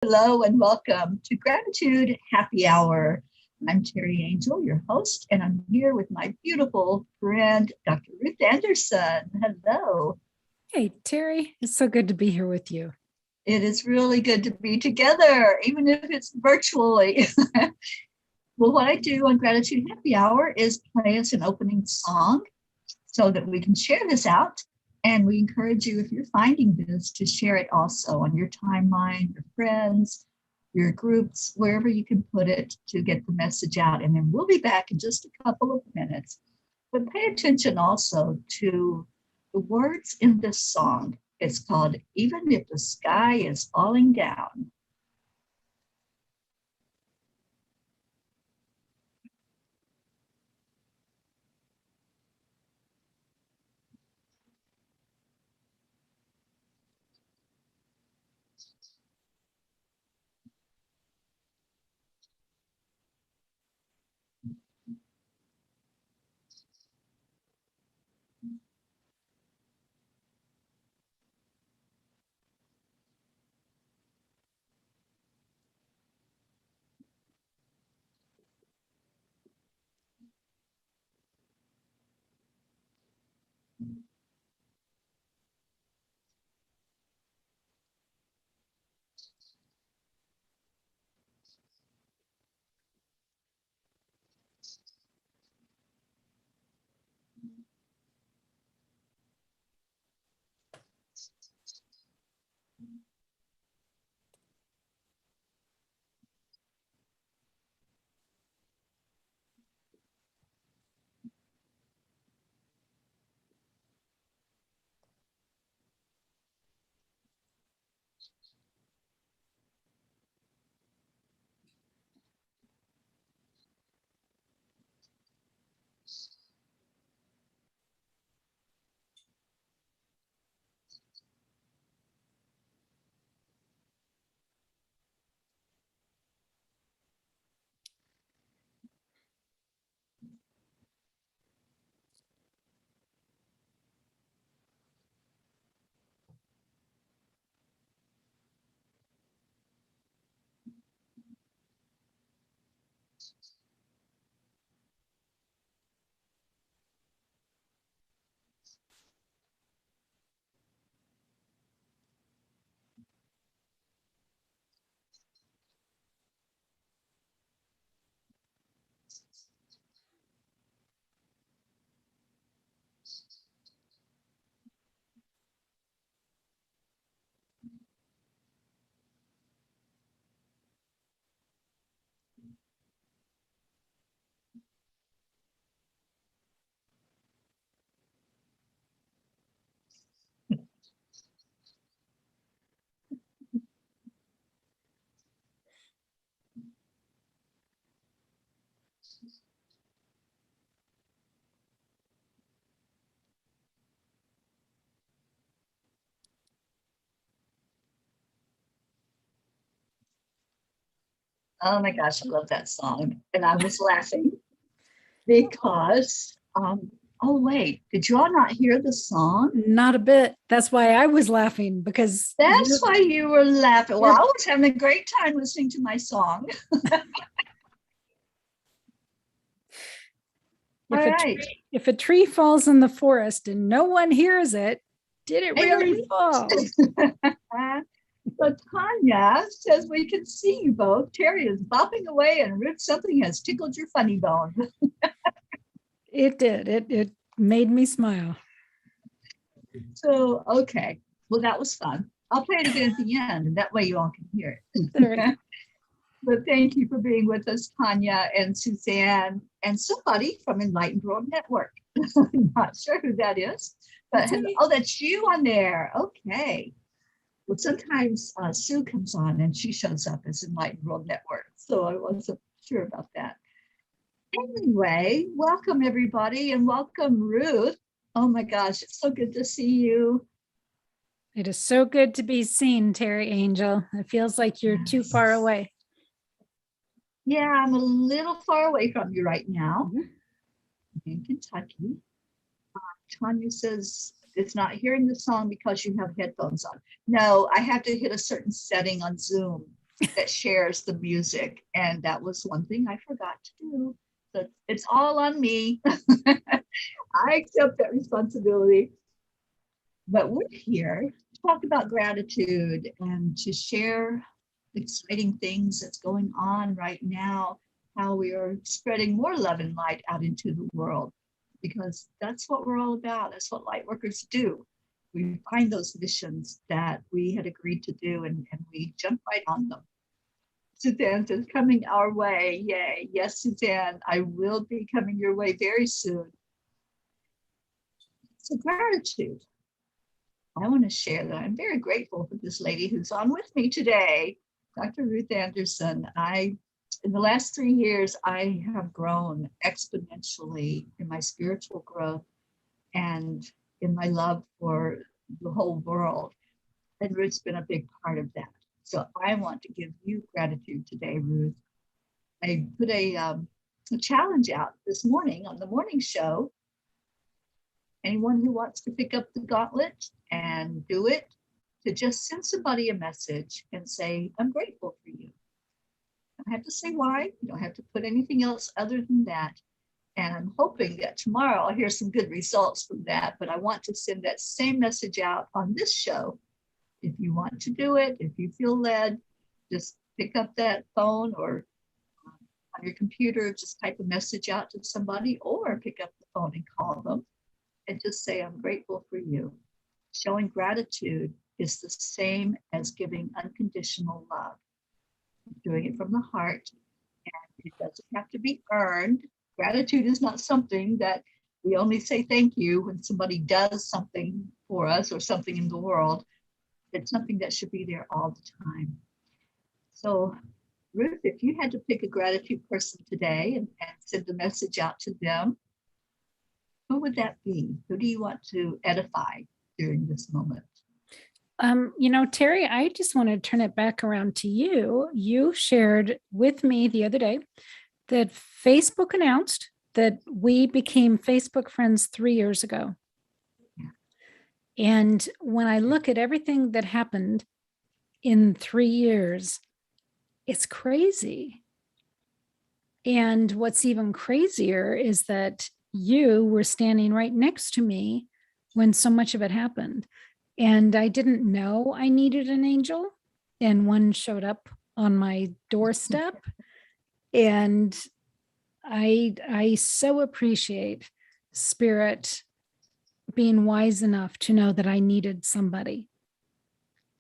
Hello and welcome to Gratitude Happy Hour. I'm Teri Angel, your host, and I'm here with my beautiful friend, Dr. Ruth Anderson. Hello. Hey, Teri, it's so good to be here with you. It is really good to be together, even if it's virtually. Well, what I do on Gratitude Happy Hour is play us an opening song so that we can share this out. And we encourage you, if you're finding this, to share it also on your timeline, your friends, your groups, wherever you can put it to get the message out. And then we'll be back in just a couple of minutes. But pay attention also to the words in this song. It's called Even If the Sky is Falling Down. Oh my gosh, I love that song. And I was laughing because, oh wait, did you all not hear the song? Not a bit. That's why I was laughing, because That's why you were laughing. Well, I was having a great time listening to my song. If a tree falls in the forest and no one hears it, did it really fall? So Tanya says we can see you both. Teri is bopping away, and Ruth, something has tickled your funny bone. It did. It made me smile. So, okay. Well, that was fun. I'll play it again at the end, and that way you all can hear it. But thank you for being with us, Tanya and Suzanne, and somebody from Enlightened World Network. I'm not sure who that is, but oh, that's you on there. Okay. Well, sometimes Sue comes on and she shows up as Enlightened World Network, so I wasn't sure about that. Anyway, welcome everybody, and welcome Ruth. Oh my gosh, it's so good to see you. It is so good to be seen, Teri Angel. It feels like you're too far away. Yeah, I'm a little far away from you right now. In Kentucky. Tanya says it's not hearing the song because you have headphones on. No, I have to hit a certain setting on Zoom that shares the music. And that was one thing I forgot to do. So it's all on me. I accept that responsibility. But we're here to talk about gratitude and to share exciting things that's going on right now, how we are spreading more love and light out into the world, because that's what we're all about. That's what light workers do. We find those missions that we had agreed to do, and we jump right on them. Suzanne says, coming our way. Yay. Yes, Suzanne, I will be coming your way very soon. So gratitude. I want to share that I'm very grateful for this lady who's on with me today, Dr. Ruth Anderson. In the last 3 years, I have grown exponentially in my spiritual growth and in my love for the whole world. And Ruth's been a big part of that. So I want to give you gratitude today, Ruth. I put a challenge out this morning on the morning show. Anyone who wants to pick up the gauntlet and do it, to just send somebody a message and say, I'm grateful for you. You don't have to say why. You don't have to put anything else other than that. And I'm hoping that tomorrow I'll hear some good results from that. But I want to send that same message out on this show. If you want to do it, if you feel led, just pick up that phone or on your computer, just type a message out to somebody, or pick up the phone and call them and just say, I'm grateful for you. Showing gratitude is the same as giving unconditional love. Doing it from the heart, and it doesn't have to be earned. Gratitude is not something that we only say thank you when somebody does something for us or something in the world. It's something that should be there all the time. So, Ruth, if you had to pick a gratitude person today and send a message out to them, who would that be? Who do you want to edify during this moment? Teri, I just want to turn it back around to you. You shared with me the other day that Facebook announced that we became Facebook friends 3 years ago. Yeah. And when I look at everything that happened in 3 years, it's crazy. And what's even crazier is that you were standing right next to me when so much of it happened. And I didn't know I needed an angel, and one showed up on my doorstep. And I so appreciate Spirit being wise enough to know that I needed somebody.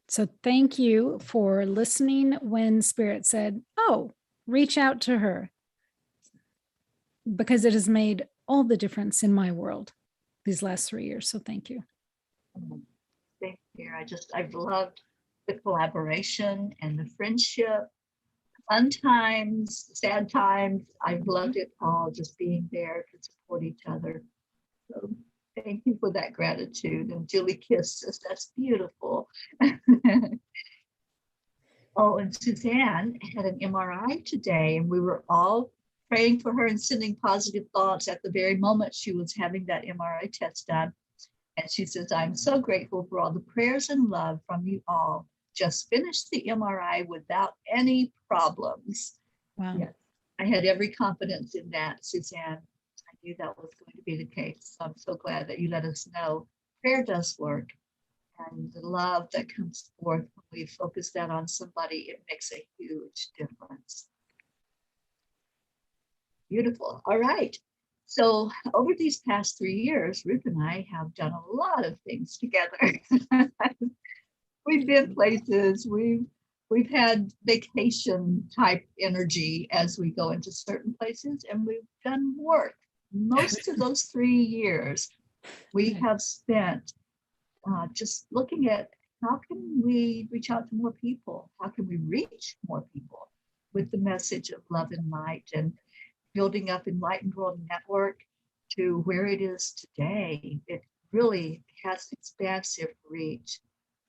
So thank you for listening when Spirit said, oh, reach out to her, because it has made all the difference in my world these last 3 years. So thank you. Thank you. I've loved the collaboration and the friendship, fun times, sad times. I've loved it all, just being there to support each other. So thank you for that gratitude. And Julie kisses. That's beautiful. Oh, and Suzanne had an MRI today, and we were all praying for her and sending positive thoughts at the very moment she was having that MRI test done. And she says, I'm so grateful for all the prayers and love from you all. Just finished the MRI without any problems. Wow. Yes, I had every confidence in that, Suzanne. I knew that was going to be the case. So I'm so glad that you let us know prayer does work. And the love that comes forth when we focus that on somebody, it makes a huge difference. Beautiful. All right. So over these past 3 years, Ruth and I have done a lot of things together. We've been places, we've had vacation type energy as we go into certain places, and we've done work. Most of those 3 years we have spent just looking at how can we reach out to more people? How can we reach more people with the message of love and light, and building up Enlightened World Network to where it is today. It really has expansive reach.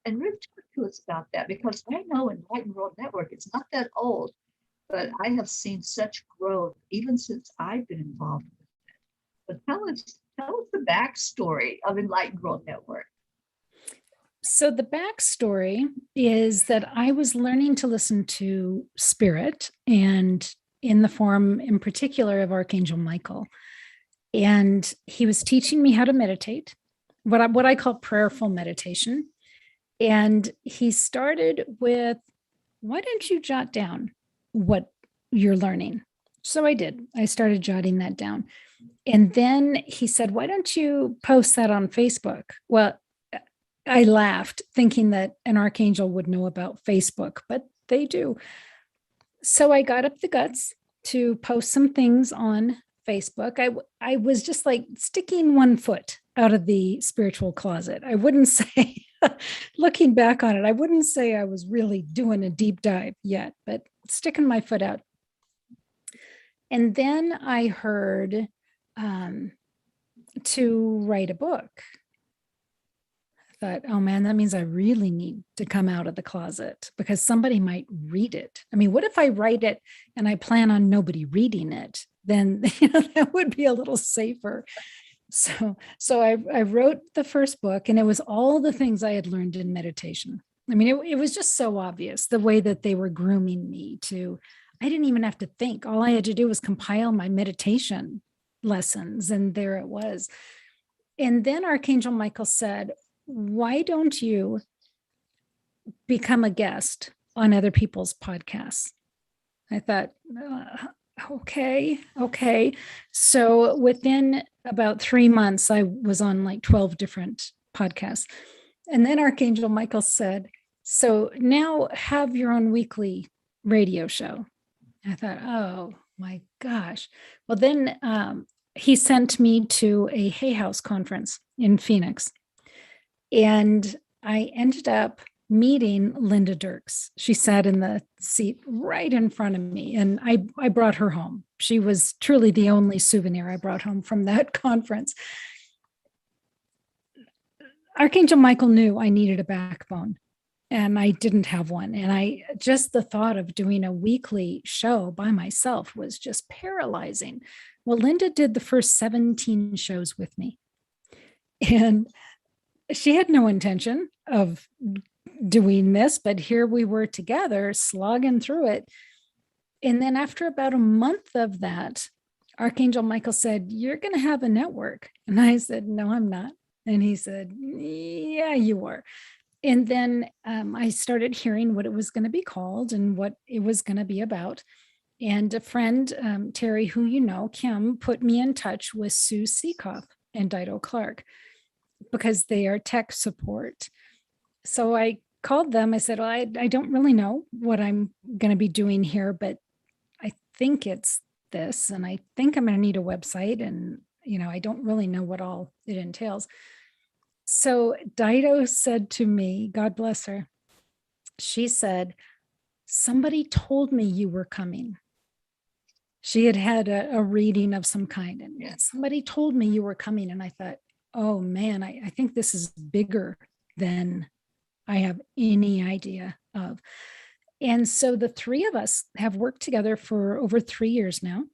And Ruth talked to us about that, because I know Enlightened World Network, it's not that old, but I have seen such growth even since I've been involved with it. But tell us the backstory of Enlightened World Network. So the backstory is that I was learning to listen to spirit, and in the form in particular of Archangel Michael. And he was teaching me how to meditate, what I call prayerful meditation. And he started with, why don't you jot down what you're learning? So I did. I started jotting that down. And then he said, why don't you post that on Facebook? Well, I laughed, thinking that an archangel would know about Facebook, but they do. So I got up the guts to post some things on Facebook. I was just like sticking one foot out of the spiritual closet. I wouldn't say, looking back on it, I wouldn't say I was really doing a deep dive yet, but sticking my foot out. And then I heard to write a book. I thought, oh man, that means I really need to come out of the closet because somebody might read it. I mean, what if I write it and I plan on nobody reading it? Then that would be a little safer. So I wrote the first book, and it was all the things I had learned in meditation. I mean, it was just so obvious the way that they were grooming me to, I didn't even have to think. All I had to do was compile my meditation lessons, and there it was. And then Archangel Michael said, why don't you become a guest on other people's podcasts? I thought, okay. So within about 3 months, I was on like 12 different podcasts. And then Archangel Michael said, so now have your own weekly radio show. I thought, oh my gosh. Well, then he sent me to a Hay House conference in Phoenix. And I ended up meeting Linda Dirks. She sat in the seat right in front of me, and I brought her home. She was truly the only souvenir I brought home from that conference. Archangel Michael knew I needed a backbone, and I didn't have one. And just the thought of doing a weekly show by myself was just paralyzing. Well, Linda did the first 17 shows with me. And she had no intention of doing this, but here we were together slogging through it. And then after about a month of that, Archangel Michael said, you're going to have a network. And I said, no, I'm not. And he said, yeah, you are. And then I started hearing what it was going to be called and what it was going to be about. And a friend, Teri, who you know, Kim, put me in touch with Sue Seekoff and Dido Clark, because they are tech support. So I called them. I said, well, I don't really know what I'm going to be doing here, but I think it's this, and I think I'm going to need a website, and I don't really know what all it entails. So Dido said to me, God bless her, she said, somebody told me you were coming. She had a reading of some kind, and somebody told me you were coming. And I thought, oh man, I think this is bigger than I have any idea of. And so the three of us have worked together for over 3 years now.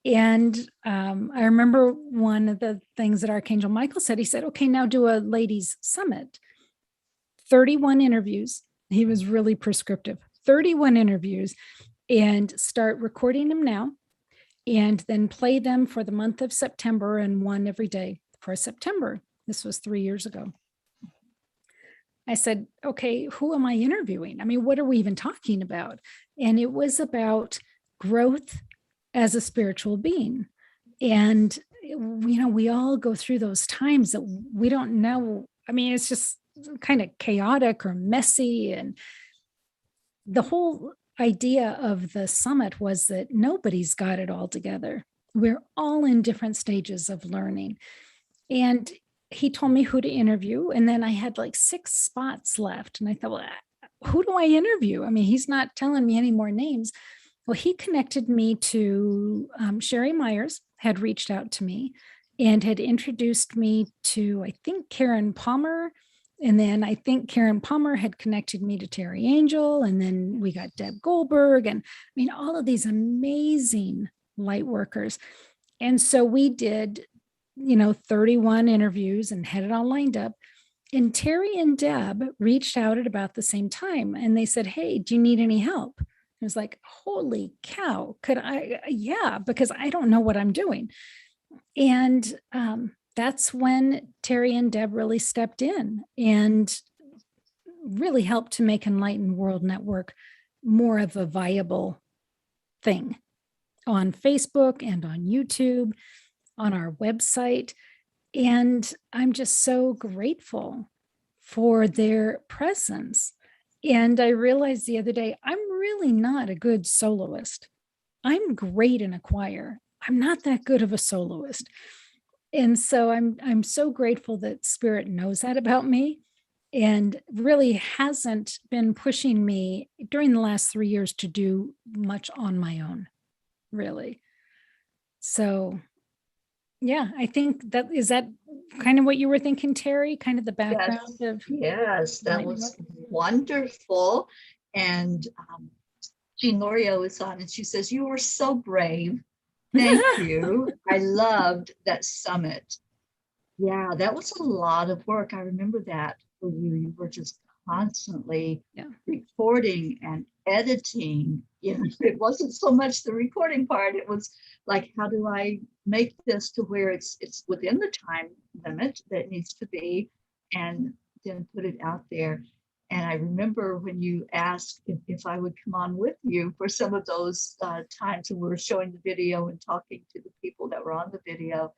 And I remember one of the things that Archangel Michael said, he said, okay, now do a ladies summit. 31 interviews. He was really prescriptive. 31 interviews, and start recording them now, and then play them for the month of September, and one every day for September. This was 3 years ago. I said, okay, who am I interviewing? I mean, what are we even talking about? And it was about growth as a spiritual being. And, we all go through those times that we don't know. I mean, it's just kind of chaotic or messy. And the whole idea of the summit was that nobody's got it all together. We're all in different stages of learning. And he told me who to interview. And then I had like 6 spots left. And I thought, well, who do I interview? I mean, he's not telling me any more names. Well, he connected me to Sherry Myers, had reached out to me and had introduced me to, I think, Karen Palmer. And then I think Karen Palmer had connected me to Teri Angel. And then we got Deb Goldberg. And I mean, all of these amazing light workers. And so we did 31 interviews and had it all lined up. And Teri and Deb reached out at about the same time and they said, hey, do you need any help? I was like, holy cow, could I? Yeah, because I don't know what I'm doing. And that's when Teri and Deb really stepped in and really helped to make Enlightened World Network more of a viable thing on Facebook and on YouTube, on our website. And I'm just so grateful for their presence. And I realized the other day, I'm really not a good soloist. I'm great in a choir. I'm not that good of a soloist. And so I'm so grateful that Spirit knows that about me and really hasn't been pushing me during the last 3 years to do much on my own, really. So yeah, I think that kind of what you were thinking, Teri, kind of the background of. Yes, that was wonderful. And Jean Lorio is on and she says, you were so brave. Thank you. I loved that summit. Yeah, that was a lot of work. I remember that for you. You were just constantly recording and editing. You know, it wasn't so much the recording part. It was like, how do I make this to where it's within the time limit that it needs to be, and then put it out there. And I remember when you asked if I would come on with you for some of those times when we were showing the video and talking to the people that were on the video.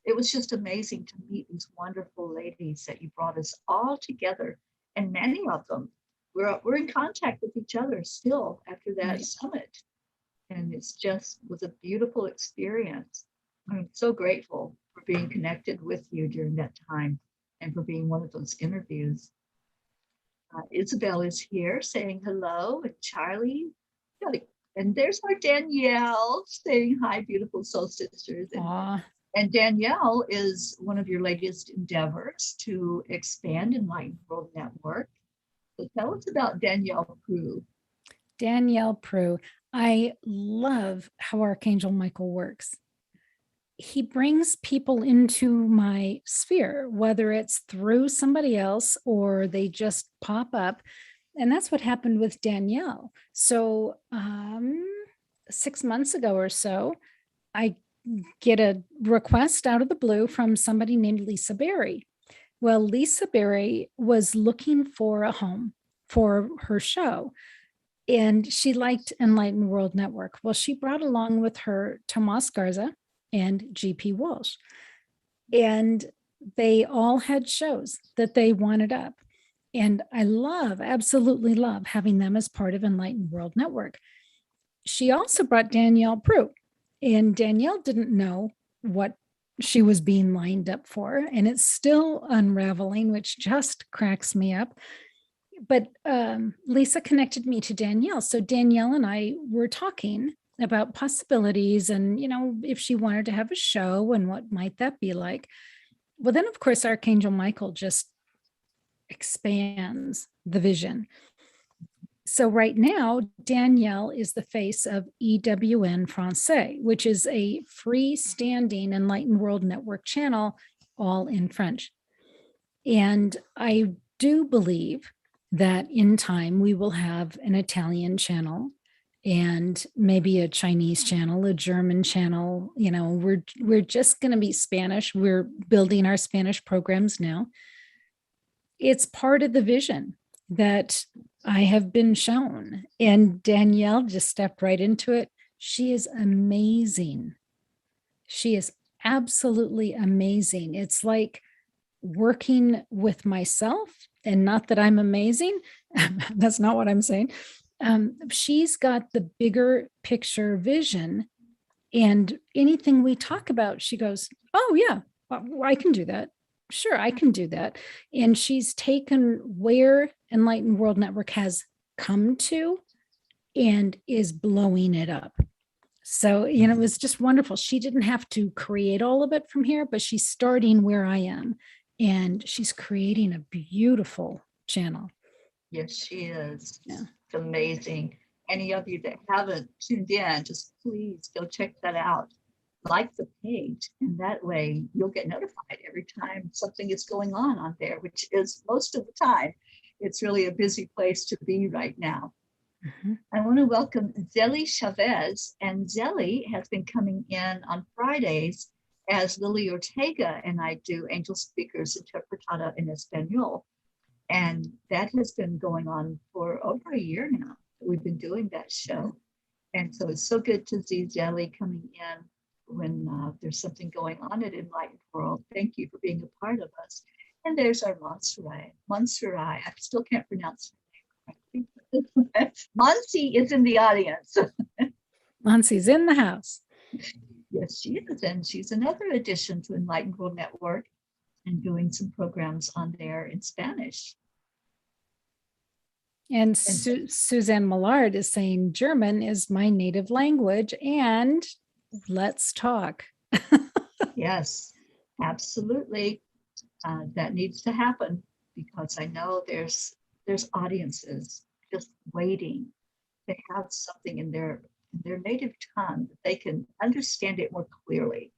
It was just amazing to meet these wonderful ladies that you brought us all together. And many of them, we're in contact with each other still after that summit. And it's just was a beautiful experience. I'm so grateful for being connected with you during that time and for being one of those interviews. Isabel is here saying hello, and Charlie. And there's our Danielle saying hi, beautiful soul sisters. And Danielle is one of your latest endeavors to expand Enlightened World Network. So tell us about Danielle Prue. Danielle Prue. I love how Archangel Michael works. He brings people into my sphere, whether it's through somebody else or they just pop up. And that's what happened with Danielle. So 6 months ago or so, I get a request out of the blue from somebody named Lisa Berry. Well, Lisa Berry was looking for a home for her show, and she liked Enlightened World Network. Well, she brought along with her Tomas Garza and GP Walsh, and they all had shows that they wanted up. And I absolutely love having them as part of Enlightened World Network. She also brought Danielle Prue, and Danielle didn't know what she was being lined up for, and it's still unraveling, which just cracks me up. But Lisa connected me to Danielle. So Danielle and I were talking about possibilities and, if she wanted to have a show and what might that be like. Well, then, of course, Archangel Michael just expands the vision. So right now, Danielle is the face of EWN Francais, which is a freestanding Enlightened World Network channel, all in French. And I do believe that in time we will have an Italian channel and maybe a Chinese channel, a German channel. We're just going to be Spanish. We're building our Spanish programs now. It's part of the vision that I have been shown. And Danielle just stepped right into it. She is amazing. She is absolutely amazing. It's like working with myself, and not that I'm amazing. That's not what I'm saying. She's got the bigger picture vision, and anything we talk about, she goes, oh yeah, I can do that. Sure, I can do that. And she's taken where Enlightened World Network has come to and is blowing it up. So, it was just wonderful. She didn't have to create all of it from here, but she's starting where I am, and she's creating a beautiful channel. Yes, she is. Yeah. It's amazing. Any of you that haven't tuned in, just please go check that out. like the page, and that way you'll get notified every time something is going on there, which is most of the time. It's really a busy place to be right now. Mhm. I want to welcome Zeli Chavez, and Zeli has been coming in on Fridays as Lily Ortega and I do Angel Speakers Interpretada en Español. And that has been going on for over a year now. We've been doing that show. And so it's so good to see Zeli coming in when there's something going on at Enlightened World. Thank you for being a part of us. And there's our Monserrat. Monserrat, I still can't pronounce her name correctly. Monsi is in the audience. Monsi's in the house. Yes, she is. And she's another addition to Enlightened World Network and doing some programs on there in Spanish. And Suzanne Millard is saying German is my native language, and let's talk. Yes, absolutely. That needs to happen, because I know there's audiences just waiting to have something in their native tongue that they can understand it more clearly.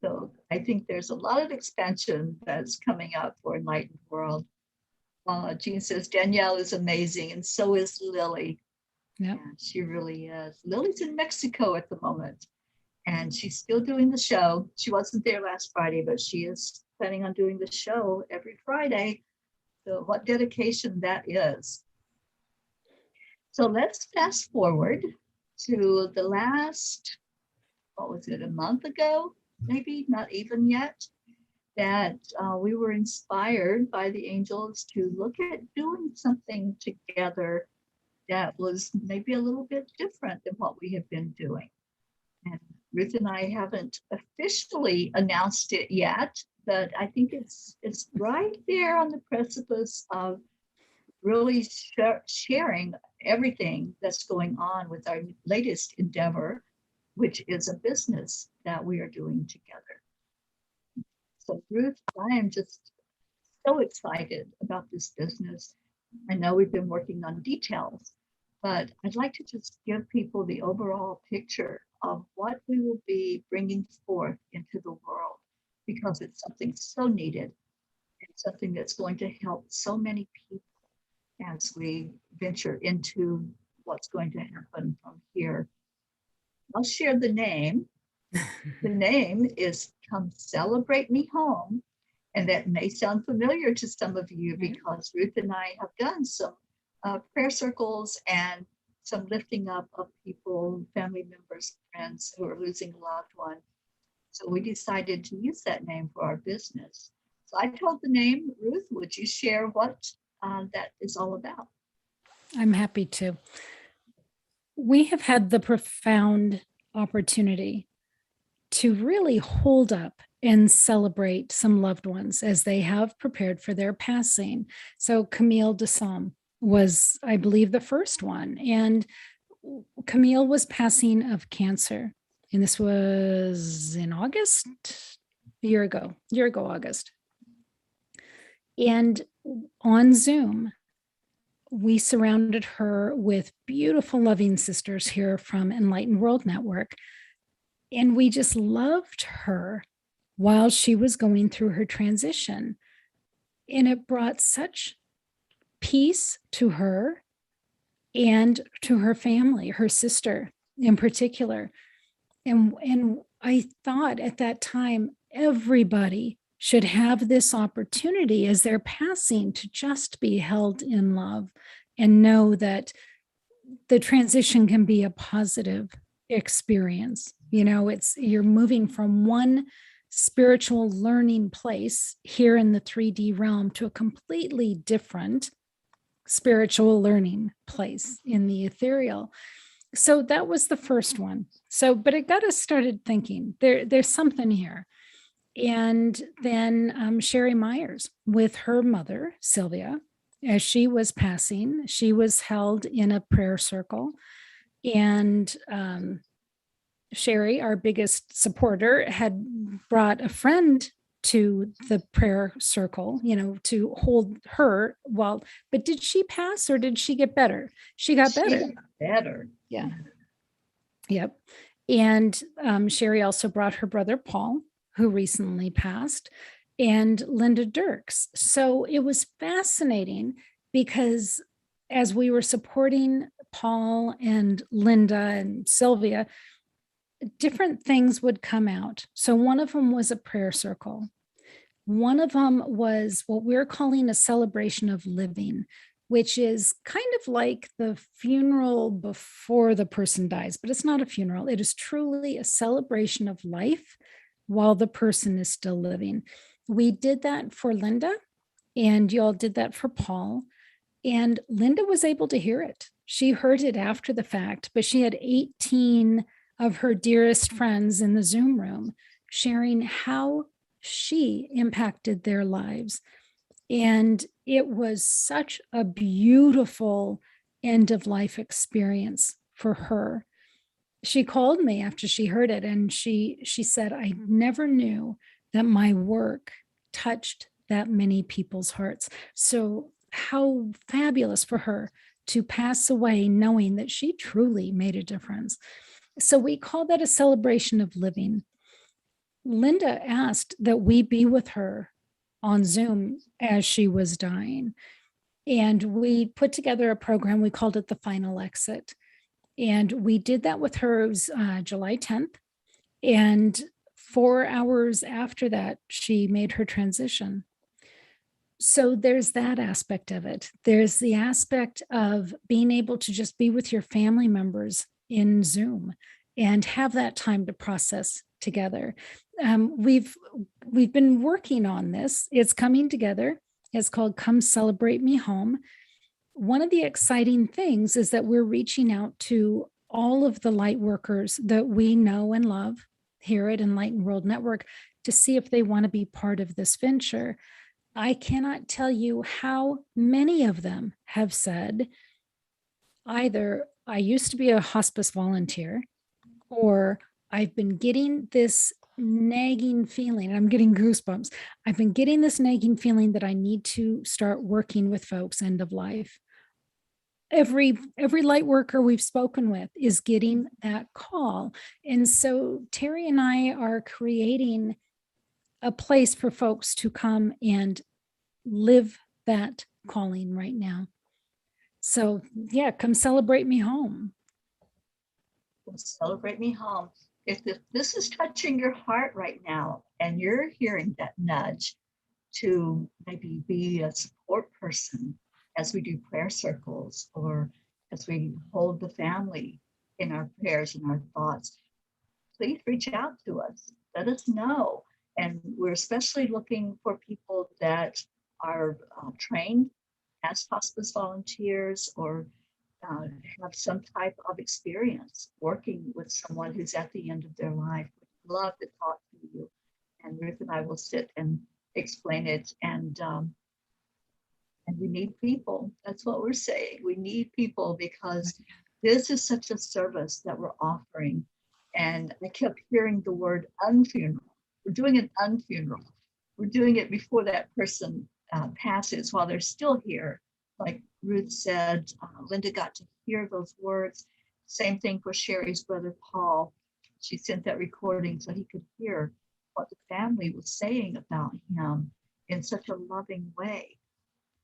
So I think there's a lot of expansion that's coming up for Enlightened World. Jean says Danielle is amazing, and so is Lily. Yep. Yeah, she really is. Lily's in Mexico at the moment, and she's still doing the show. She wasn't there last Friday, but she is planning on doing the show every Friday. So what dedication that is. So let's fast forward to the last, what was it, a month ago? Maybe not even yet, that we were inspired by the angels to look at doing something together that was maybe a little bit different than what we have been doing. And Ruth and I haven't officially announced it yet, but I think it's right there on the precipice of really sharing everything that's going on with our latest endeavor, which is a business that we are doing together. So Ruth, I am just so excited about this business. I know we've been working on details, but I'd like to just give people the overall picture of what we will be bringing forth into the world, because it's something so needed and something that's going to help so many people as we venture into what's going to happen from here. I'll share the name. The name is Come Celebrate Me Home. And that may sound familiar to some of you, because Ruth and I have done some prayer circles and some lifting up of people, family members, friends who are losing a loved one. So we decided to use that name for our business. So I told the name. Ruth, would you share what that is all about? I'm happy to. We have had the profound opportunity to really hold up and celebrate some loved ones as they have prepared for their passing. So Camille Desom was, I believe, the first one. And Camille was passing of cancer. And this was in August, a year ago, August. And on Zoom, we surrounded her with beautiful, loving sisters here from Enlightened World Network. And we just loved her while she was going through her transition. And it brought such peace to her and to her family, her sister in particular. And I thought at that time, everybody should have this opportunity as they're passing to just be held in love and know that the transition can be a positive experience. You know, you're moving from one spiritual learning place here in the 3D realm to a completely different spiritual learning place in the ethereal. So that was the first one. So, but it got us started thinking there's something here. And then Sherry Myers with her mother, Sylvia, as she was passing, she was held in a prayer circle. And Sherry, our biggest supporter, had brought a friend to the prayer circle, to hold her but did she pass or did she get better? She got better. Better. Yeah. Yep. And Sherry also brought her brother Paul, who recently passed, and Linda Dirks. So it was fascinating because as we were supporting Paul and Linda and Sylvia, different things would come out. So one of them was a prayer circle. One of them was what we're calling a celebration of living, which is kind of like the funeral before the person dies, but it's not a funeral. It is truly a celebration of life while the person is still living. We did that for Linda, and y'all did that for Paul. And Linda was able to hear it. She heard it after the fact, but she had 18 of her dearest friends in the Zoom room sharing how she impacted their lives. And it was such a beautiful end of life experience for her. She called me after she heard it, and she said, I never knew that my work touched that many people's hearts. So how fabulous for her to pass away knowing that she truly made a difference. So we call that a celebration of living. Linda asked that we be with her on Zoom as she was dying. And we put together a program. We called it The Final Exit. And we did that with her. It was July 10th. And 4 hours after that, she made her transition. So there's that aspect of it. There's the aspect of being able to just be with your family members in Zoom and have that time to process together. We've been working on this. It's coming together. It's called Come Celebrate Me Home. One of the exciting things is that we're reaching out to all of the light workers that we know and love here at Enlightened World Network to see if they want to be part of this venture. I cannot tell you how many of them have said either I used to be a hospice volunteer, or I've been getting this nagging feeling, and I'm getting goosebumps. I've been getting this nagging feeling that I need to start working with folks end of life. Every light worker we've spoken with is getting that call. And so Teri and I are creating a place for folks to come and live that calling right now. So yeah, come celebrate me home. Celebrate me home. If this is touching your heart right now and you're hearing that nudge to maybe be a support person as we do prayer circles or as we hold the family in our prayers and our thoughts, please reach out to us. Let us know. And we're especially looking for people that are trained as hospice volunteers or have some type of experience working with someone who's at the end of their life. We'd love to talk to you. And Ruth and I will sit and explain it. And we need people. That's what we're saying. We need people because this is such a service that we're offering. And I kept hearing the word unfuneral. We're doing an unfuneral. We're doing it before that person passes while they're still here. Like Ruth said, Linda got to hear those words. Same thing for Sherry's brother, Paul. She sent that recording so he could hear what the family was saying about him in such a loving way.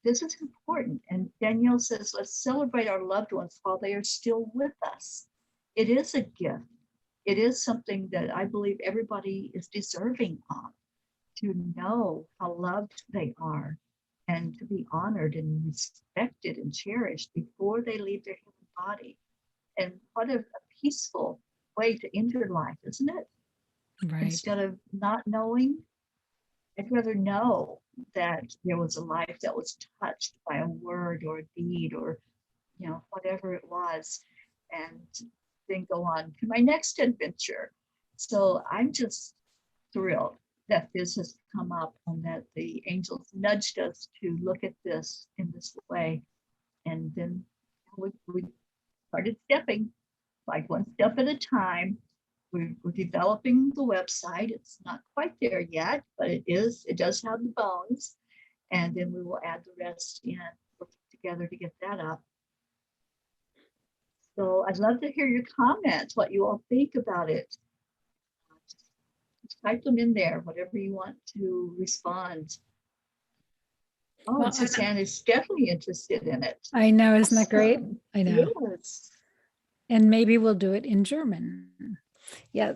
This is important. And Danielle says, let's celebrate our loved ones while they are still with us. It is a gift. It is something that I believe everybody is deserving of, to know how loved they are and to be honored and respected and cherished before they leave their human body. And what a peaceful way to end your life, isn't it? Right. Instead of not knowing, I'd rather know that there was a life that was touched by a word or a deed or, whatever it was, and then go on to my next adventure. So I'm just thrilled that this has come up and that the angels nudged us to look at this in this way. And then we started stepping, like one step at a time. We're developing the website. It's not quite there yet, but it does have the bones. And then we will add the rest in, working together to get that up. So I'd love to hear your comments, what you all think about it. Just type them in there, whatever you want to respond. Oh, Well, and Suzanne is definitely interested in it. I know, isn't that great? I know. Yes. And maybe we'll do it in German. Yeah,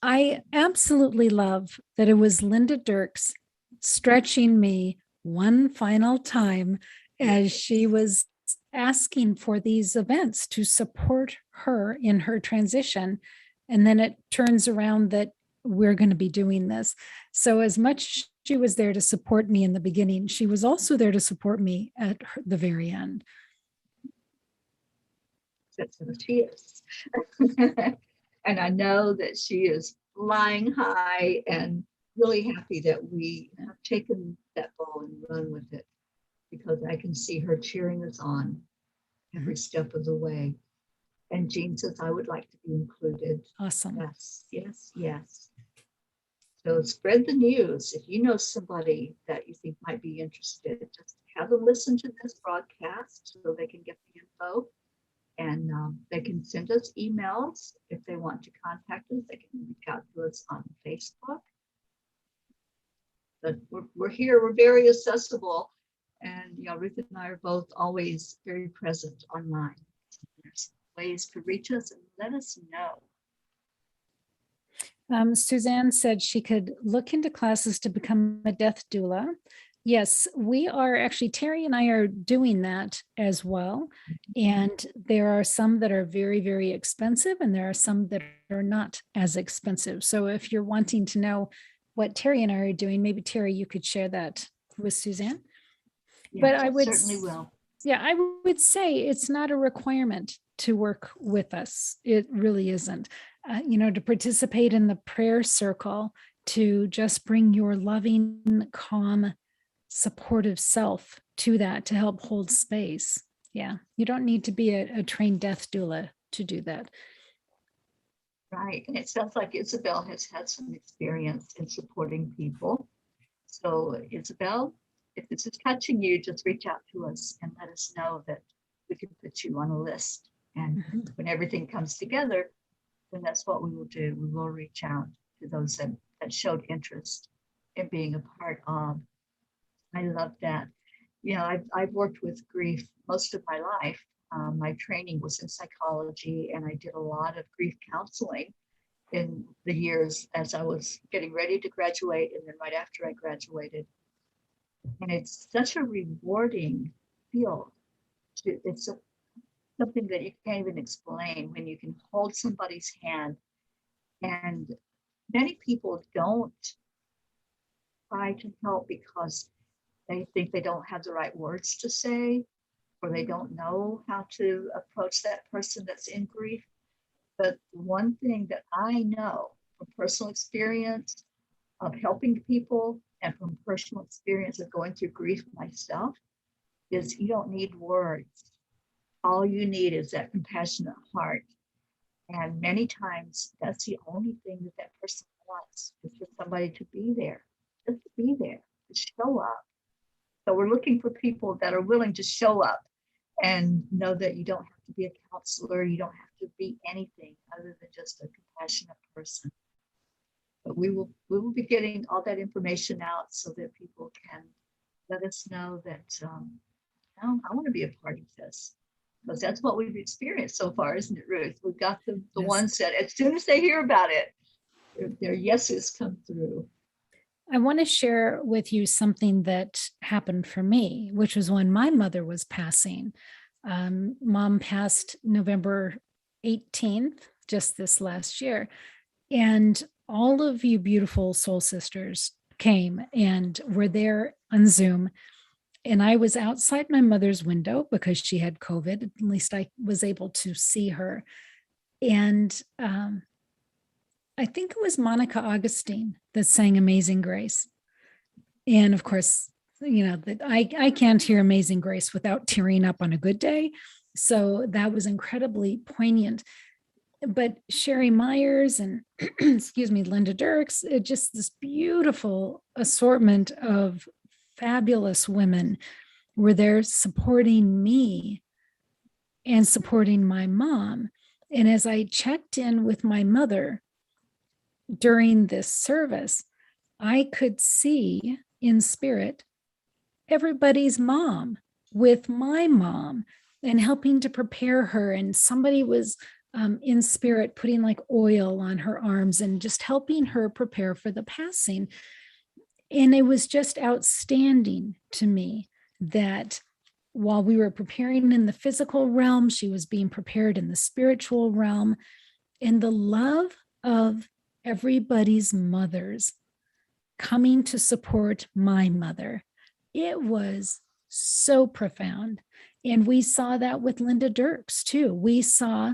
I absolutely love that it was Linda Dirks stretching me one final time as she was asking for these events to support her in her transition. And then it turns around that we're going to be doing this. So, as much she was there to support me in the beginning, she was also there to support me at the very end. That's what she is. And I know that she is flying high and really happy that we have taken that ball and run with it, because I can see her cheering us on every step of the way. And Jean says, I would like to be included. Awesome. Yes, yes, yes. So spread the news. If you know somebody that you think might be interested, just have them listen to this broadcast so they can get the info. And they can send us emails if they want to contact us. They can reach out to us on Facebook. But we're here. We're very accessible. And Ruth and I are both always very present online. There's ways to reach us and let us know. Suzanne said she could look into classes to become a death doula. Yes, we are actually, Teri and I are doing that as well. And there are some that are very, very expensive, and there are some that are not as expensive. So if you're wanting to know what Teri and I are doing, maybe Teri, you could share that with Suzanne. Yes, but I would certainly will. Yeah, I would say it's not a requirement to work with us. It really isn't. To participate in the prayer circle, to just bring your loving, calm, supportive self to that, to help hold space. Yeah, you don't need to be a trained death doula to do that. Right. And it sounds like Isabel has had some experience in supporting people. So Isabel, if this is touching you, just reach out to us and let us know that we can put you on a list. And when everything comes together, then that's what we will do. We will reach out to those that showed interest in being a part of. I love that. I've worked with grief most of my life. My training was in psychology, and I did a lot of grief counseling in the years as I was getting ready to graduate and then right after I graduated. And it's such a rewarding field. It's something that you can't even explain when you can hold somebody's hand. And many people don't try to help because they think they don't have the right words to say, or they don't know how to approach that person that's in grief. But one thing that I know from personal experience of helping people and from personal experience of going through grief myself is you don't need words. All you need is that compassionate heart. And many times that's the only thing that person wants, is for somebody to be there, just to be there, to show up. So we're looking for people that are willing to show up and know that you don't have to be a counselor. You don't have to be anything other than just a compassionate person. But we will be getting all that information out so that people can let us know that, I want to be a part of this. Because that's what we've experienced so far, isn't it, Ruth? We've got the yes. ones that as soon as they hear about it, their yeses come through. I want to share with you something that happened for me, which was when my mother was passing. Mom passed November 18th, just this last year. And all of you beautiful soul sisters came and were there on Zoom. And I was outside my mother's window because she had COVID. At least I was able to see her. And I think it was Monica Augustine that sang Amazing Grace. And of course, that I can't hear Amazing Grace without tearing up on a good day. So that was incredibly poignant. But Sherry Myers and Linda Dirks, just this beautiful assortment of fabulous women were there supporting me and supporting my mom. And as I checked in with my mother during this service, I could see in spirit everybody's mom with my mom and helping to prepare her. And somebody was in spirit putting like oil on her arms and just helping her prepare for the passing. And it was just outstanding to me that while we were preparing in the physical realm, she was being prepared in the spiritual realm. And the love of everybody's mothers coming to support my mother, it was so profound. And we saw that with Linda Dirks too. We saw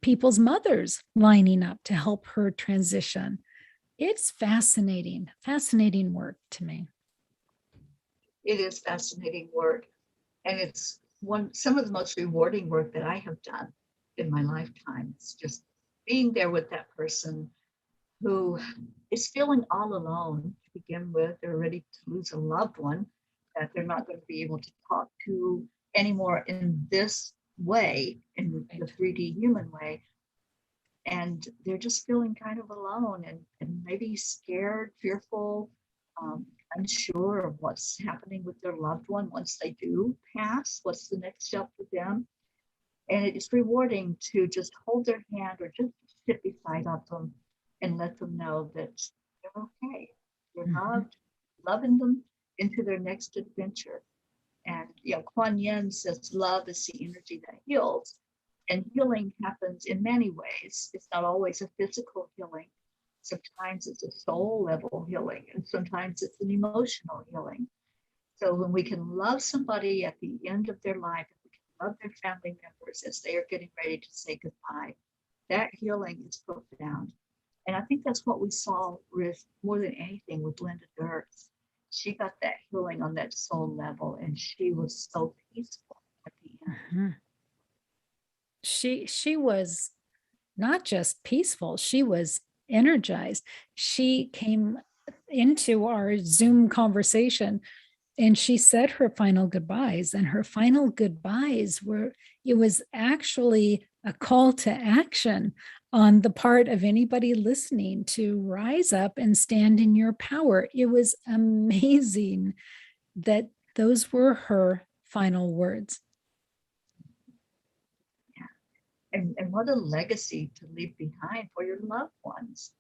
people's mothers lining up to help her transition. It's fascinating work to me. It is fascinating work. And it's some of the most rewarding work that I have done in my lifetime. It's just being there with that person who is feeling all alone to begin with. They're ready to lose a loved one that they're not going to be able to talk to anymore in this way, in the 3D human way. And they're just feeling kind of alone and maybe scared, fearful, unsure of what's happening with their loved one once they do pass. What's the next step for them? And it's rewarding to just hold their hand or just sit beside them and let them know that they're okay. They're loved, loving them into their next adventure. And Kuan Yin says love is the energy that heals. And healing happens in many ways. It's not always a physical healing. Sometimes it's a soul level healing, and sometimes it's an emotional healing. So when we can love somebody at the end of their life, if we can love their family members as they are getting ready to say goodbye, that healing is profound. And I think that's what we saw with more than anything with Linda Dirks. She got that healing on that soul level, and she was so peaceful at the end. She was not just peaceful, she was energized. She came into our Zoom conversation and she said her final goodbyes, and her final goodbyes were, it was actually a call to action on the part of anybody listening to rise up and stand in your power. It was amazing that those were her final words. And what a legacy to leave behind for your loved ones.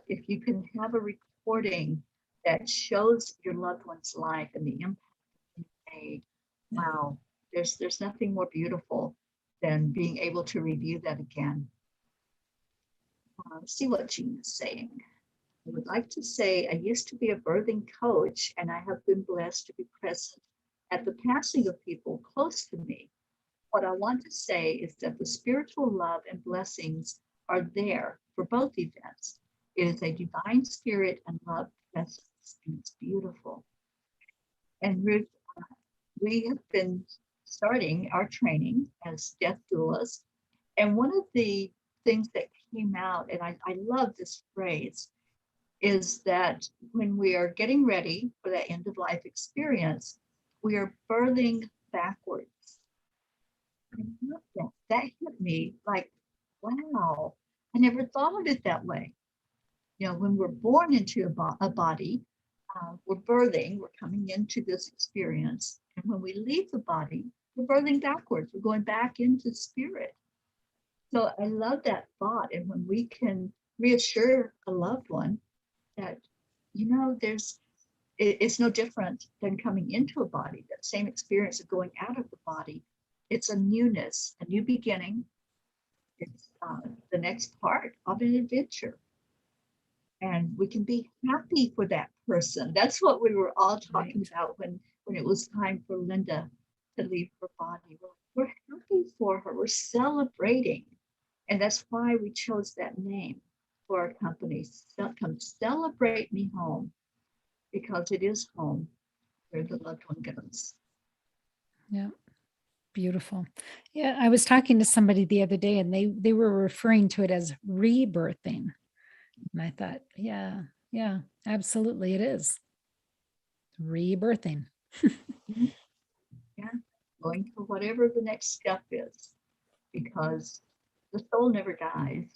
If you can have a recording that shows your loved one's life and the impact you made, wow, there's nothing more beautiful than being able to review that again. See what Jean is saying. I would like to say I used to be a birthing coach, and I have been blessed to be present at the passing of people close to me. What I want to say is that the spiritual love and blessings are there for both events. It is a divine spirit and love presence, and it's beautiful. And Ruth, we have been starting our training as death doulas. And one of the things that came out, and I love this phrase, is that when we are getting ready for that end of life experience, we are birthing backwards. I love that. That hit me like, wow, I never thought of it that way. When we're born into a body, we're birthing, we're coming into this experience. And when we leave the body, we're birthing backwards. We're going back into spirit. So I love that thought. And when we can reassure a loved one that, it's no different than coming into a body, that same experience of going out of the body. It's a newness, a new beginning. It's the next part of an adventure. And we can be happy for that person. That's what we were all talking about when it was time for Linda to leave her body. We're happy for her. We're celebrating. And that's why we chose that name for our company. Come celebrate me home, because it is home where the loved one goes. Yeah. Beautiful. Yeah. I was talking to somebody the other day and they were referring to it as rebirthing. And I thought, yeah, absolutely. It is rebirthing. Yeah. going to whatever the next step is, because the soul never dies.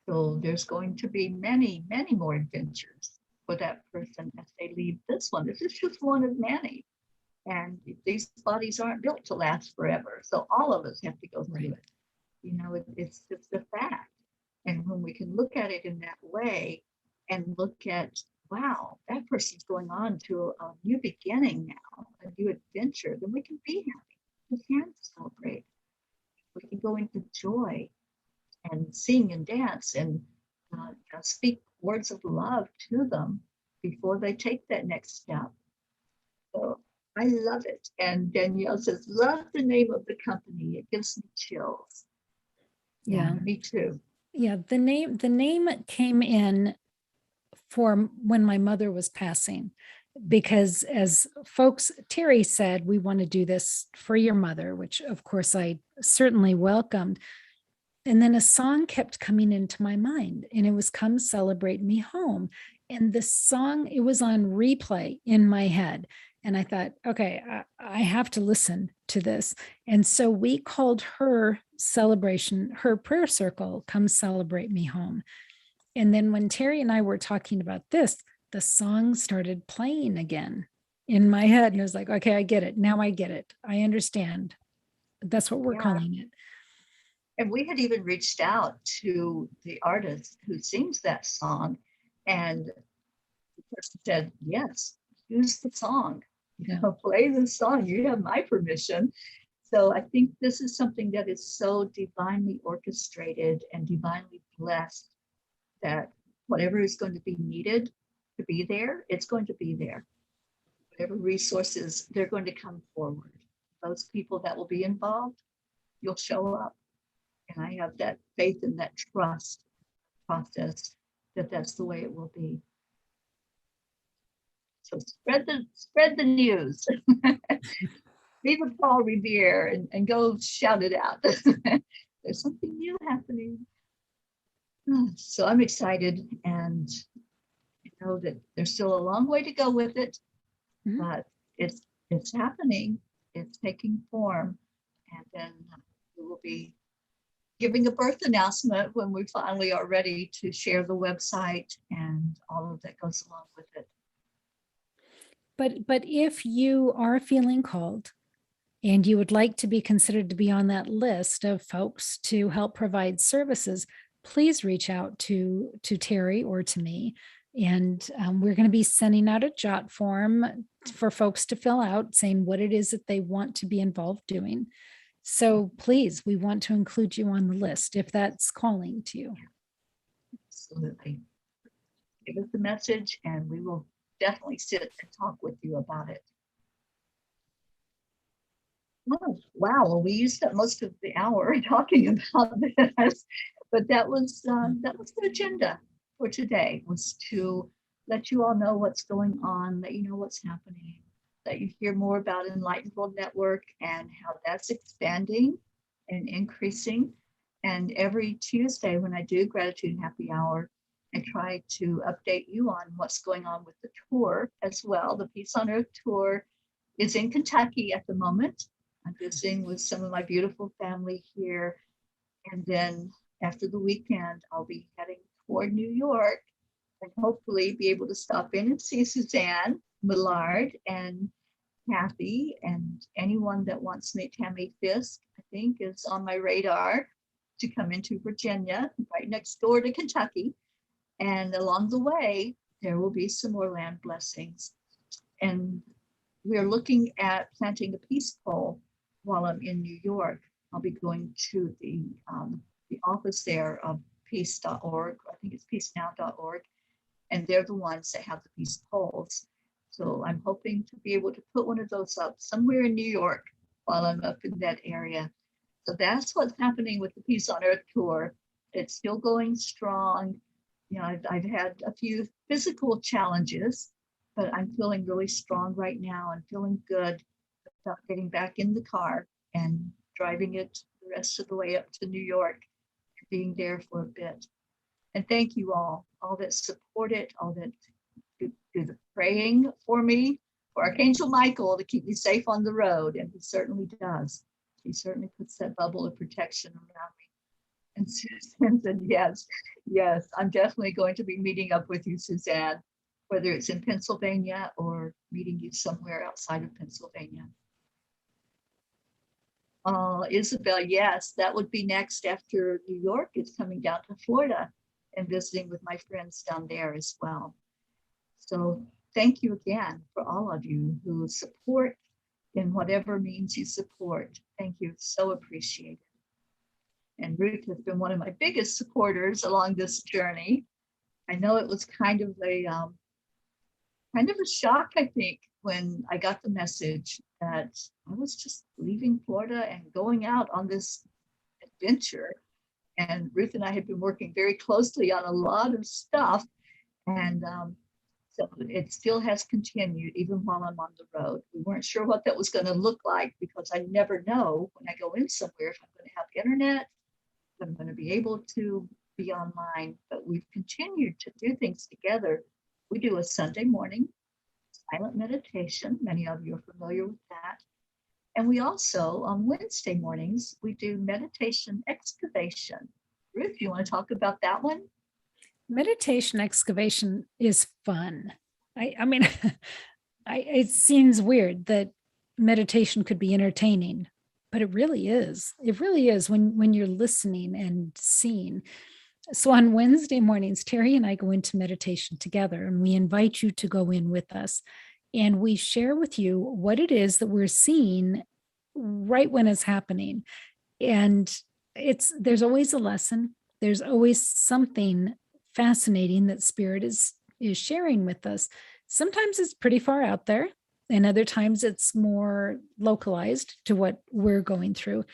So there's going to be many, many more adventures for that person as they leave this one. This is just one of many. And these bodies aren't built to last forever. So all of us have to go through it. You know, it's just a fact. And when we can look at it in that way and look at, wow, that person's going on to a new beginning now, a new adventure, then we can be happy. We can celebrate. We can go into joy and sing and dance and speak words of love to them before they take that next step. So I love it. And Danielle says, love the name of the company. It gives me chills. Yeah, me too. Yeah, the name came in for when my mother was passing, because as folks, Teri said, we want to do this for your mother, which of course I certainly welcomed. And then a song kept coming into my mind, and it was Come Celebrate Me Home. And the song, it was on replay in my head. And I thought, okay, I have to listen to this. And so we called her celebration, her prayer circle, Come Celebrate Me Home. And then when Teri and I were talking about this, the song started playing again in my head. And I was like, okay, I get it. Now I get it. I understand. That's what we're calling it. And we had even reached out to the artist who sings that song. And the person said, yes, use the song. You know, play the song. You have my permission. So I think this is something that is so divinely orchestrated and divinely blessed that whatever is going to be needed to be there, it's going to be there. Whatever resources, they're going to come forward. Those people that will be involved, you'll show up. And I have that faith and that trust process that that's the way it will be. So spread the news. Viva Paul Revere and go shout it out. There's something new happening. So I'm excited, and I know that there's still a long way to go with it, but it's happening. It's taking form, and then we will be giving a birth announcement when we finally are ready to share the website and all of that goes along with it. But if you are feeling called and you would like to be considered to be on that list of folks to help provide services, please reach out to Teri or to me. And we're going to be sending out a jot form for folks to fill out saying what it is that they want to be involved doing. So please, we want to include you on the list if that's calling to you. Absolutely. Give us the message and we will definitely sit and talk with you about it. Oh, wow. Well, we used up most of the hour talking about this, but that was the agenda for today, was to let you all know what's going on, let you know what's happening, let you hear more about Enlightened World Network and how that's expanding and increasing. And every Tuesday when I do Gratitude Happy Hour, I try to update you on what's going on with the tour as well. The Peace on Earth tour is in Kentucky at the moment. I'm visiting with some of my beautiful family here. And then after the weekend, I'll be heading toward New York and hopefully be able to stop in and see Suzanne Millard and Kathy and anyone that wants to meet Tammy Fisk, I think is on my radar to come into Virginia, right next door to Kentucky. And along the way, there will be some more land blessings. And we're looking at planting a peace pole while I'm in New York. I'll be going to the office there of peace.org. I think it's peacenow.org. And they're the ones that have the peace poles. So I'm hoping to be able to put one of those up somewhere in New York while I'm up in that area. So that's what's happening with the Peace on Earth tour. It's still going strong. You know, I've had a few physical challenges, but I'm feeling really strong right now. I'm feeling good about getting back in the car and driving it the rest of the way up to New York, being there for a bit. And thank you all that support it, all that do the praying for me. for Archangel Michael to keep me safe on the road, and he certainly does. He certainly puts that bubble of protection around me. And Suzanne said, yes, yes, I'm definitely going to be meeting up with you, Suzanne, whether it's in Pennsylvania or meeting you somewhere outside of Pennsylvania. Isabel, yes, that would be next after New York is coming down to Florida and visiting with my friends down there as well. So thank you again for all of you who support in whatever means you support. Thank you, so appreciated. And Ruth has been one of my biggest supporters along this journey. I know it was kind of a shock, I think, when I got the message that I was just leaving Florida and going out on this adventure. And Ruth and I had been working very closely on a lot of stuff. And so it still has continued even while I'm on the road. We weren't sure what that was going to look like because I never know when I go in somewhere if I'm going to have internet, if I'm going to be able to be online. But we've continued to do things together. We do a Sunday morning silent meditation. Many of you are familiar with that. And we also, on Wednesday mornings, we do meditation excavation. Ruth, you want to talk about that one? Meditation excavation is fun. I mean, it seems weird that meditation could be entertaining, but it really is. It really is when you're listening and seeing. So on Wednesday mornings, Teri and I go into meditation together, and we invite you to go in with us. And we share with you what it is that we're seeing right when it's happening. And there's always a lesson. There's always something fascinating that Spirit is sharing with us. Sometimes it's pretty far out there, and other times it's more localized to what we're going through.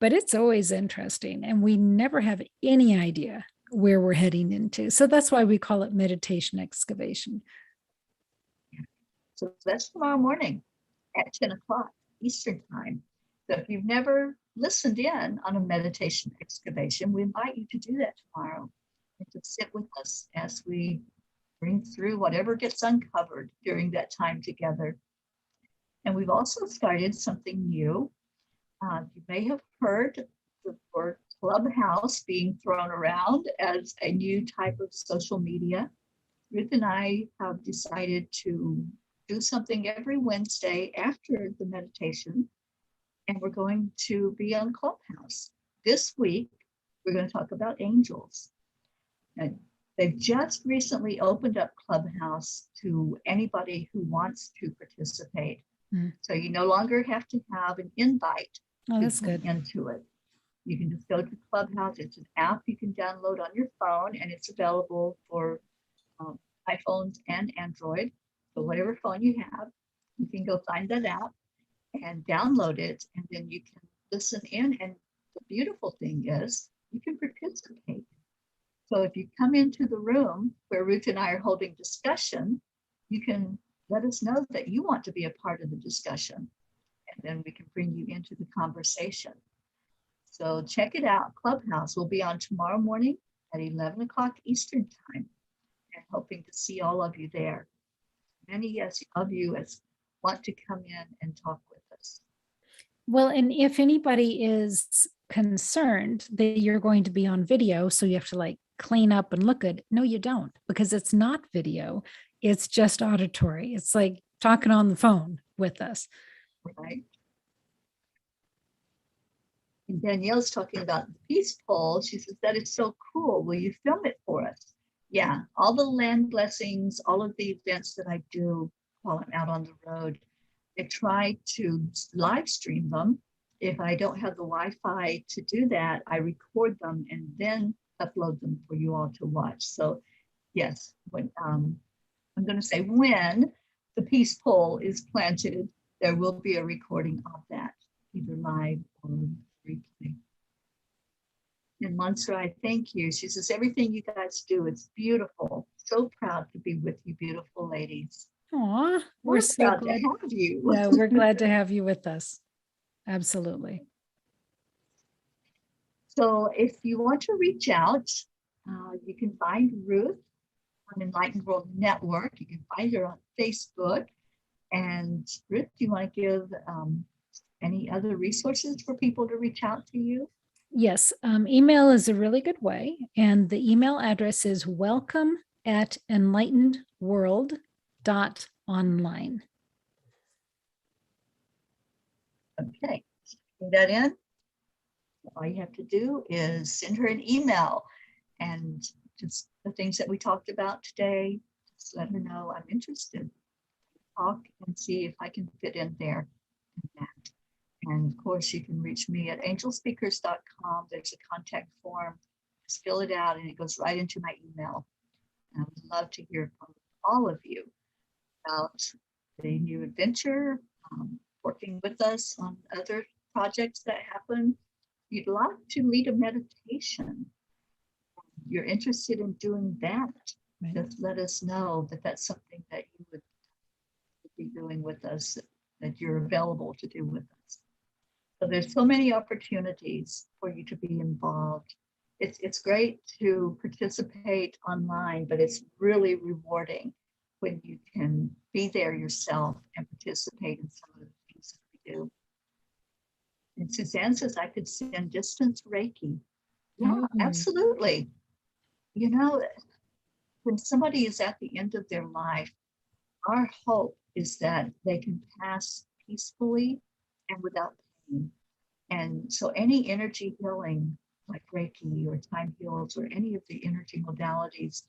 But it's always interesting, and we never have any idea where we're heading into. So that's why we call it meditation excavation. So that's tomorrow morning at 10 o'clock Eastern time. So if you've never listened in on a meditation excavation, we invite you to do that tomorrow and to sit with us as we bring through whatever gets uncovered during that time together. And we've also started something new. You may have heard the word Clubhouse being thrown around as a new type of social media. Ruth and I have decided to do something every Wednesday after the meditation, and we're going to be on Clubhouse. This week, we're going to talk about angels. And they've just recently opened up Clubhouse to anybody who wants to participate. So you no longer have to have an invite that's good. Into it. You can just go to Clubhouse. It's an app you can download on your phone, and it's available for iPhones and Android. So whatever phone you have, you can go find that app and download it, and then you can listen in. And the beautiful thing is you can participate. So if you come into the room where Ruth and I are holding discussion, you can let us know that you want to be a part of the discussion, and then we can bring you into the conversation. So check it out. Clubhouse will be on tomorrow morning at 11 o'clock Eastern time, and hoping to see all of you there. Many of you want to come in and talk with us. Well, and if anybody is concerned that you're going to be on video, so you have to clean up and look good. No, you don't, because it's not video. It's just auditory. It's like talking on the phone with us. Right. And Danielle's talking about the peace pole. She says, that is so cool. Will you film it for us? Yeah, all the land blessings, all of the events that I do while I'm out on the road, I try to live stream them. If I don't have the Wi-Fi to do that, I record them and then upload them for you all to watch. So yes, when I'm going to say when the peace pole is planted, there will be a recording of that, either live or replay. And Monster, I thank you. She says, everything you guys do, it's beautiful. So proud to be with you, beautiful ladies. Aw, We're so glad to have you. Yeah, we're glad to have you with us. Absolutely. So if you want to reach out, you can find Ruth on Enlightened World Network. You can find her on Facebook. And Ruth, do you want to give any other resources for people to reach out to you? Yes, email is a really good way. And the email address is welcome@enlightenedworld.online. Okay, put that in. All you have to do is send her an email and just the things that we talked about today. Just let her know I'm interested. Talk and see if I can fit in there. And of course, you can reach me at angelspeakers.com. There's a contact form. Just fill it out and it goes right into my email. And I would love to hear from all of you about the new adventure, working with us on other projects that happen. You'd like to lead a meditation. You're interested in doing that. Right. Just let us know that that's something that you would be doing with us, that you're available to do with us. So there's so many opportunities for you to be involved. It's great to participate online, but it's really rewarding when you can be there yourself and participate in some of the things that we do. And Suzanne says I could send distance Reiki. Yeah, absolutely. You know, when somebody is at the end of their life, our hope is that they can pass peacefully and without pain. And so any energy healing like Reiki or time heals or any of the energy modalities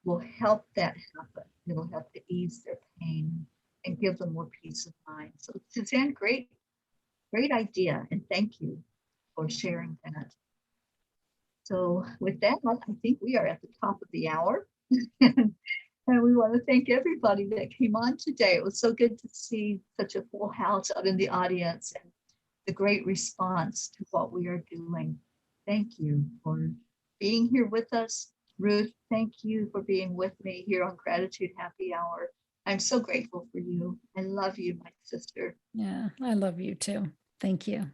will help that happen. It'll help to ease their pain and give them more peace of mind. So Suzanne, great idea. And thank you for sharing that. So with that, I think we are at the top of the hour. And we want to thank everybody that came on today. It was so good to see such a full house out in the audience and the great response to what we are doing. Thank you for being here with us. Ruth, thank you for being with me here on Gratitude Happy Hour. I'm so grateful for you. I love you, my sister. Yeah, I love you too. Thank you.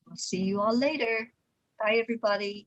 We'll see you all later. Bye, everybody.